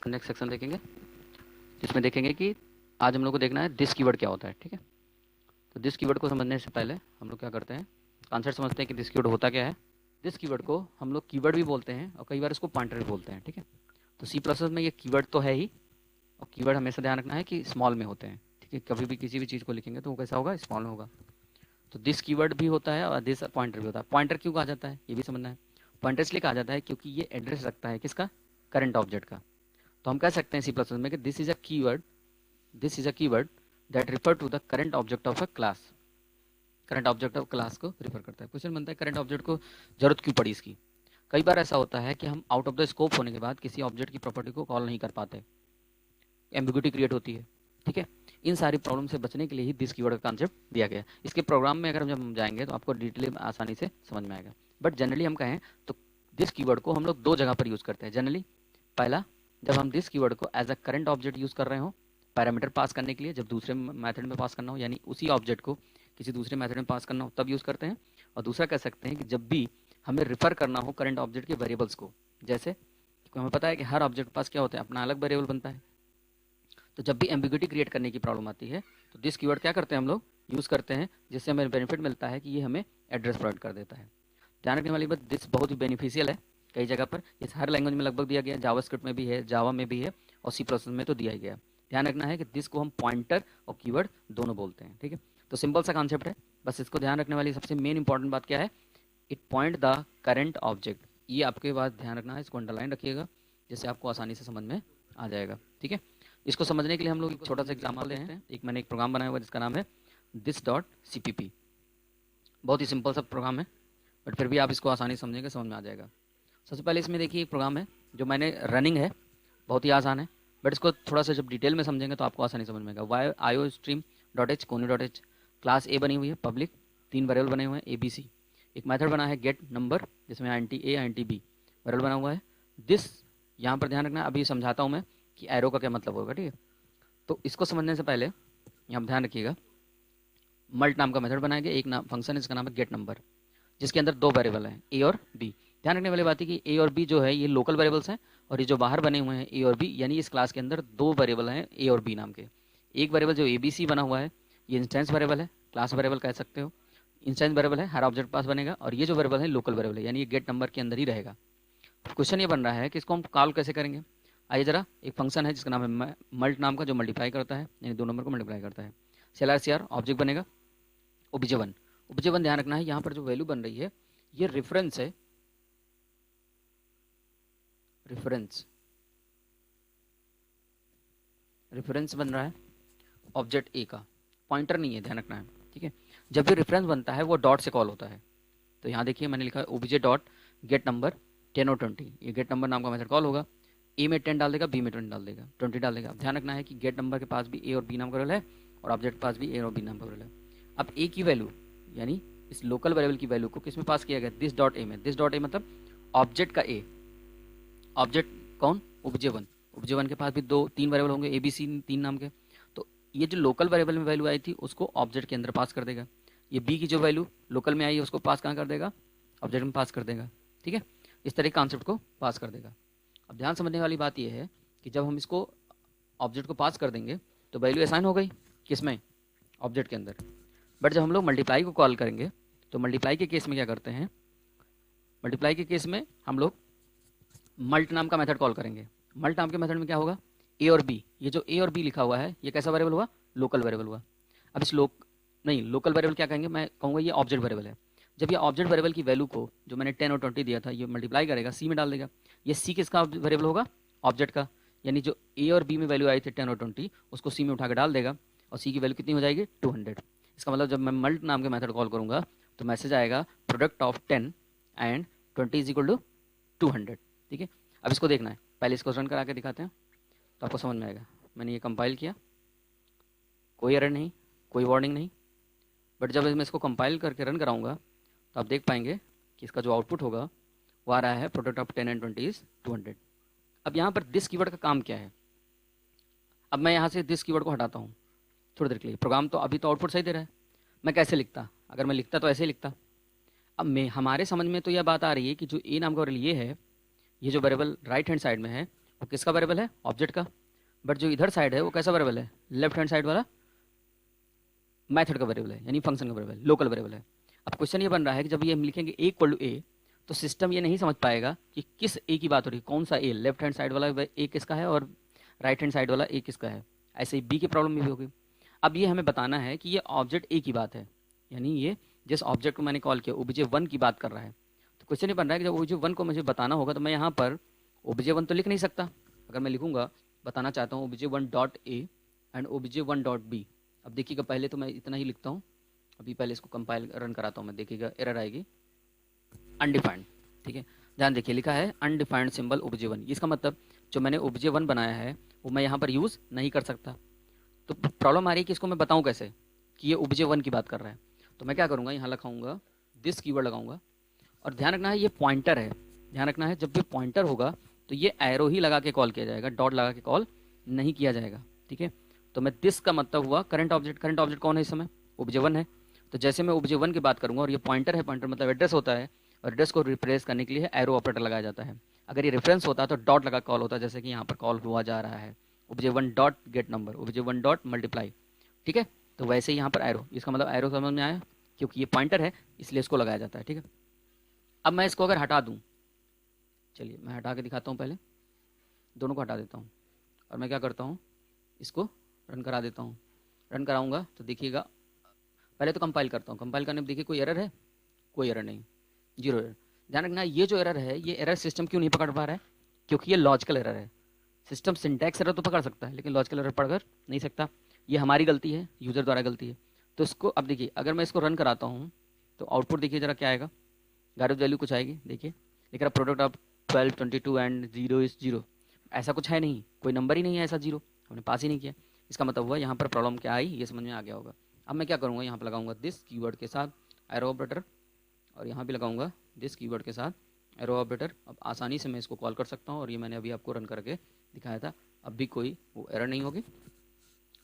इसका next section देखेंगे, जिसमें देखेंगे कि आज हम लोग को देखना है दिस कीवर्ड क्या होता है। ठीक है, तो दिस कीवर्ड को समझने से पहले हम लोग क्या करते हैं, कॉन्सेप्ट समझते हैं कि दिस कीवर्ड होता क्या है। दिस कीवर्ड को हम लोग कीवर्ड भी बोलते हैं और कई बार इसको पॉइंटर भी बोलते हैं। ठीक है, तो सी प्लस में ये कीवर्ड तो है ही, और कीवर्ड हमेशा ध्यान रखना है कि स्मॉल में होते हैं। ठीक है, कभी भी किसी भी चीज़ को लिखेंगे तो वो कैसा होगा, स्मॉल में होगा। तो दिस कीवर्ड भी होता है और दिस पॉइंटर भी होता है। पॉइंटर क्यों कहा जाता है ये भी समझना है। पॉइंटर इसलिए कहा जाता है क्योंकि ये एड्रेस रखता है किसका, करंट ऑब्जेक्ट का। तो हम कह सकते हैं सी प्लस में कि this is a keyword, this is a keyword that refer to the current object of a class. Current object of class को रिफर करता है। क्वेश्चन बनता है करंट ऑब्जेक्ट को जरूरत क्यों पड़ी इसकी। कई बार ऐसा होता है कि हम आउट ऑफ द स्कोप होने के बाद किसी ऑब्जेक्ट की प्रॉपर्टी को कॉल नहीं कर पाते, एम्बिग्युइटी क्रिएट होती है। ठीक है, इन सारी प्रॉब्लम से बचने के लिए ही दिस कीवर्ड का कॉन्सेप्ट दिया गया है। इसके प्रोग्राम में अगर हम जाएंगे तो आपको डिटेल में आसानी से समझ में आएगा। बट जनरली हम कहें तो दिस कीवर्ड को हम लोग दो जगह पर यूज़ करते हैं जनरली। पहला, जब हम दिस कीवर्ड को as a current object use कर रहे हो पैरामीटर पास करने के लिए, जब दूसरे मेथड में पास करना हो, यानी उसी ऑब्जेक्ट को किसी दूसरे मेथड में पास करना हो तब यूज़ करते हैं। और दूसरा कह सकते हैं कि जब भी हमें रिफर करना हो करंट ऑब्जेक्ट के वेरिएबल्स को, जैसे हमें पता है कि हर ऑब्जेक्ट के पास क्या होता है, अपना अलग वेरिएबल बनता है। तो जब भी एम्बिग्युइटी क्रिएट करने की प्रॉब्लम आती है तो दिस कीवर्ड क्या करते हैं हम लोग यूज़ करते हैं, जिससे हमें बेनिफिट मिलता है कि ये हमें एड्रेस प्रोवाइड कर देता है। ध्यान रखने वाली बात, दिस बहुत ही बेनिफिशियल है कई जगह पर। इस हर लैंग्वेज में लगभग दिया गया है, जावास्क्रिप्ट में भी है, जावा में भी है, और सी प्लस में तो दिया ही गया। ध्यान रखना है कि दिस को हम पॉइंटर और कीवर्ड दोनों बोलते हैं। ठीक है, तो सिंपल सा कॉन्सेप्ट है, बस इसको ध्यान रखने वाली सबसे मेन इंपॉर्टेंट बात क्या है, it point the current object. ये आपके पास ध्यान रखना है, इसको अंडरलाइन रखिएगा जिससे आपको आसानी से समझ में आ जाएगा। ठीक है, इसको समझने के लिए हम लोग एक छोटा सा एग्जाम्पल लेते हैं। एक मैंने एक प्रोग्राम बनाया हुआ है जिसका नाम है दिस डॉट CPP। बहुत ही सिंपल सा प्रोग्राम है, बट फिर भी आप इसको आसानी से समझेंगे, समझ में आ जाएगा। सबसे पहले इसमें देखिए एक प्रोग्राम है जो मैंने रनिंग है, बहुत ही आसान है, बट इसको थोड़ा सा जब डिटेल में समझेंगे तो आपको आसानी समझ में आएगा। वाई आयो स्ट्रीम डॉट एच कोनी डॉट एच, क्लास ए बनी हुई है पब्लिक, 3 वेरिएबल बने हुए हैं ABC। एक मेथड बना है गेट नंबर जिसमें INT A INT B variable बना हुआ है। दिस, यहाँ पर ध्यान रखना, अभी समझाता हूँ मैं कि एरो का क्या मतलब होगा। ठीक है, तो इसको समझने से पहले यहाँ ध्यान रखिएगा, मल्ट नाम का मेथड बनाया गया, एक नाम फंक्शन इसका नाम है गेट नंबर, जिसके अंदर 2 वेरिएबल हैं A और B। ध्यान रखने वाली बात है कि A और B जो है ये लोकल वेरिएबल्स हैं, और ये जो बाहर बने हुए हैं A और B, यानी इस क्लास के अंदर 2 वेरिएबल हैं A और B नाम के। एक वेरिएबल जो ABC बना हुआ है ये इंस्टेंस वेरिएबल है, क्लास वेरिएबल कह सकते हो, इंस्टेंस वेरिएबल है, हर ऑब्जेक्ट पास बनेगा, और ये जो वेरिएबल है लोकल वेरिएबल है, यानी ये गेट नंबर के अंदर ही रहेगा। क्वेश्चन ये बन रहा है कि इसको हम कॉल कैसे करेंगे। आइए जरा, एक फंक्शन है जिसका नाम है मल्ट नाम का, जो मल्टीप्लाई करता है, यानी 2 नंबर को मल्टीप्लाई करता है। CLR ऑब्जेक्ट बनेगा OBJ1। OBJ1 ध्यान रखना है, यहाँ पर जो वैल्यू बन रही है ये रेफरेंस है, रेफरेंस, रेफरेंस बन रहा है ऑब्जेक्ट A का, पॉइंटर नहीं है, ध्यान रखना है। ठीक है, जब भी रेफरेंस बनता है वो डॉट से कॉल होता है। तो यहाँ देखिए मैंने लिखा है OBJ डॉट गेट नंबर 10 और 20, ये गेट नंबर नाम का मेथड कॉल होगा। A में 10 डाल देगा, B में 20 डाल देगा, 20 डाल देगा। अब ध्यान रखना है कि गेट नंबर के पास भी A और B नाम का वेरिएबल है, और ऑब्जेक्ट के पास भी A और B नाम का वेरिएबल है। अब A की वैल्यू, यानी इस लोकल वेरिएबल की वैल्यू को किस में पास किया गया, दिस डॉट A में। दिस डॉट A मतलब ऑब्जेक्ट का A, ऑब्जेक्ट कौन, OBJ1। OBJ1 के पास भी 3 वेरिएबल होंगे ABC 3 नाम के। तो ये जो लोकल वेरिएबल में वैल्यू आई थी उसको ऑब्जेक्ट के अंदर पास कर देगा। ये B की जो वैल्यू लोकल में आई है उसको पास कहाँ कर देगा, ऑब्जेक्ट में पास कर देगा। ठीक है, इस तरह के कॉन्सेप्ट को पास कर देगा। अब ध्यान समझने वाली बात यह है कि जब हम इसको ऑब्जेक्ट को पास कर देंगे तो वैल्यू असाइन हो गई किसमें, ऑब्जेक्ट के अंदर। बट जब हम लोग मल्टीप्लाई को कॉल करेंगे तो मल्टीप्लाई के केस में क्या करते हैं, मल्टीप्लाई के केस में हम लोग मल्ट नाम का मेथड कॉल करेंगे। मल्ट नाम के मेथड में क्या होगा, A और B, ये जो A और B लिखा हुआ है ये कैसा वेरिएबल हुआ, लोकल वेरिएबल हुआ। अब इस लोकल वेरिएबल क्या कहेंगे, मैं कहूँगा ये ऑब्जेक्ट वेरिएबल है। जब ये ऑब्जेक्ट वेरिएबल की वैल्यू को जो मैंने 10 और 20 दिया था ये मल्टीप्लाई करेगा, C में डाल देगा। ये C किसका वेरिएबल होगा, ऑब्जेक्ट का, यानी जो A और B में वैल्यू आई थी 10 और 20 उसको C में उठा के डाल देगा, और C की वैल्यू कितनी हो जाएगी, 200। इसका मतलब जब मैं मल्ट नाम के मेथड कॉल करूँगा तो मैसेज आएगा product of 10 and 20 is equal to 200। ठीक है, अब इसको देखना है, पहले इसको रन करा के दिखाते हैं तो आपको समझ में आएगा। मैंने ये कंपाइल किया, कोई एरर नहीं, कोई वार्निंग नहीं, बट जब मैं इसको कंपाइल करके रन कराऊंगा तो आप देख पाएंगे कि इसका जो आउटपुट होगा वो आ रहा है प्रोडक्ट ऑफ 10 एंड 20 इज 200। अब यहाँ पर दिस कीवर्ड का काम क्या है, अब मैं यहाँ से दिस कीवर्ड को हटाता हूँ थोड़ी देर के लिए। प्रोग्राम तो अभी तो आउटपुट सही दे रहा है, मैं कैसे लिखता, अगर मैं लिखता तो ऐसे ही लिखता। अब हमारे समझ में तो यह बात आ रही है कि जो A नाम का वेरिएबल ये है, ये जो वेरिएबल राइट हैंड साइड में है वो किसका वेरिएबल है? ऑब्जेक्ट का। बट जो इधर साइड है वो कैसा वेरिएबल है? लेफ्ट हैंड साइड वाला मेथड का वेरिएबल है, यानी फंक्शन का वेरिएबल, लोकल वेरिएबल है। अब क्वेश्चन ये बन रहा है कि जब ये हम लिखेंगे ए इक्वल टू ए, तो सिस्टम ये नहीं समझ पाएगा कि किस ए की बात हो रही है, कौन सा ए, लेफ्ट हैंड साइड वाला ए किसका है और राइट हैंड साइड वाला ए किसका है। ऐसे ही बी की प्रॉब्लम भी होगी। अब ये हमें बताना है कि ये ऑब्जेक्ट ए की बात है, यानी ये जिस ऑब्जेक्ट को मैंने कॉल किया ओबीजे 1 की बात कर रहा है। तो क्वेश्चन ये बन रहा है कि जब ओबीजे 1 को मुझे बताना होगा तो मैं यहाँ पर ओबीजे 1 तो लिख नहीं सकता। अगर मैं लिखूंगा, बताना चाहता हूँ obj 1 dot A and obj 1 dot B. अब देखिएगा, पहले तो मैं इतना ही लिखता हूँ, अभी पहले इसको कंपाइल रन कराता हूँ मैं, देखिएगा एरर आएगी, अनडिफाइंड। ठीक है, ध्यान देखिए, लिखा है अनडिफाइंड सिंबल ओबीजे 1। इसका मतलब जो मैंने ओबीजे 1 बनाया है वो मैं यहाँ पर यूज़ नहीं कर सकता। तो प्रॉब्लम आ रही है कि इसको मैं बताऊँ कैसे कि ये ओबीजे 1 की बात कर रहा है। तो मैं क्या करूँगा, यहाँ लिखाऊंगा दिस कीवर्ड लगाऊंगा, और ध्यान रखना है ये पॉइंटर है। ध्यान रखना है जब भी पॉइंटर होगा तो ये एरो ही लगा के कॉल किया जाएगा, डॉट लगा के कॉल नहीं किया जाएगा। ठीक है, तो मैं दिस का मतलब हुआ करंट ऑब्जेक्ट। करंट ऑब्जेक्ट कौन है इस समय? ओबीजे 1 है। तो जैसे मैं ओबीजे 1 की बात करूंगा और ये पॉइंटर है, पॉइंटर मतलब एड्रेस होता है, और एड्रेस को रिप्लेस करने के लिए एरो ऑपरेटर लगाया जाता है। अगर ये रेफरेंस होता तो डॉट लगा कॉल होता, जैसे कि यहाँ पर कॉल हुआ जा रहा है OBJ 1 dot gate number, OBJ 1 dot multiply. ठीक है, तो वैसे ही यहाँ पर एरो, इसका मतलब एरो समझ में आया, क्योंकि ये पॉइंटर है इसलिए इसको लगाया जाता है। ठीक है, अब मैं इसको अगर हटा दूँ, चलिए मैं हटा के दिखाता हूँ, पहले दोनों को हटा देता हूँ और मैं क्या करता हूँ, इसको रन करा देता हूँ। रन कराऊंगा तो देखिएगा, पहले तो कंपाइल करता हूँ, कंपाइल करने में देखिए कोई एरर है? कोई एरर नहीं, जीरो एरर। ध्यान रखना ये जो एरर है, ये एरर सिस्टम क्यों नहीं पकड़ पा रहा है? क्योंकि ये लॉजिकल एरर है। सिस्टम सिंटैक्स एरर तो पकड़ सकता है लेकिन लॉजिकल एरर पकड़ नहीं सकता। ये हमारी गलती है, यूज़र द्वारा गलती है। तो इसको अब देखिए, अगर मैं इसको रन कराता हूँ तो आउटपुट देखिए जरा क्या आएगा, गारज वैल्यू कुछ आएगी, देखिए लिख रहा प्रोडक्ट ऑफ 12, 22 एंड 0 इज 0। ऐसा कुछ है नहीं, कोई नंबर ही नहीं है ऐसा, जीरो हमने पास ही नहीं किया। इसका मतलब हुआ यहाँ पर प्रॉब्लम क्या आई, ये समझ में आ गया होगा। अब मैं क्या करूँगा, यहाँ पर लगाऊंगा दिस कीवर्ड के साथ एरो ऑपरेटर, और यहाँ भी लगाऊंगा दिस कीवर्ड के साथ एरो ऑपरेटर। अब आसानी से मैं इसको कॉल कर सकता हूँ, और ये मैंने अभी आपको रन करके दिखाया था। अब भी कोई वो एरर नहीं होगी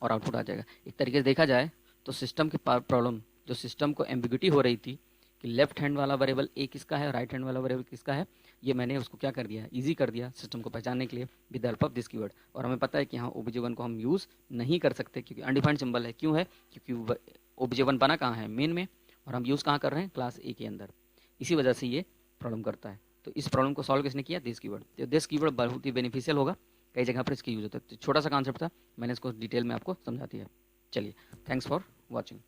और आउटपुट आ जाएगा। एक तरीके से देखा जाए तो सिस्टम की प्रॉब्लम, जो सिस्टम को एम्बिग्यूटी हो रही थी कि लेफ्ट हैंड वाला वेरिएबल ए किसका है, राइट हैंड वाला वेरिएबल किसका है, ये मैंने उसको क्या कर दिया, इजी कर दिया सिस्टम को पहचानने के लिए with the help of this keyword. और हमें पता है कि हाँ ओबीजे 1 को हम यूज़ नहीं कर सकते क्योंकि अनडिफाइंड सिंबल है। क्यों है? क्योंकि ओबीजे 1 बना कहाँ है, मेन में, और हम यूज़ कहाँ कर रहे हैं, क्लास ए के अंदर। इसी वजह से ये प्रॉब्लम करता है। तो इस प्रॉब्लम को सॉल्व किसने किया? This keyword. तो दिस कीवर्ड बहुत ही बेनिफिशियल होगा, कई जगह पर इसकी यूज़ होता है। तो छोटा सा कॉन्सेप्ट था, मैंने इसको डिटेल में आपको समझा दिया। चलिए, थैंक्स फॉर वॉचिंग।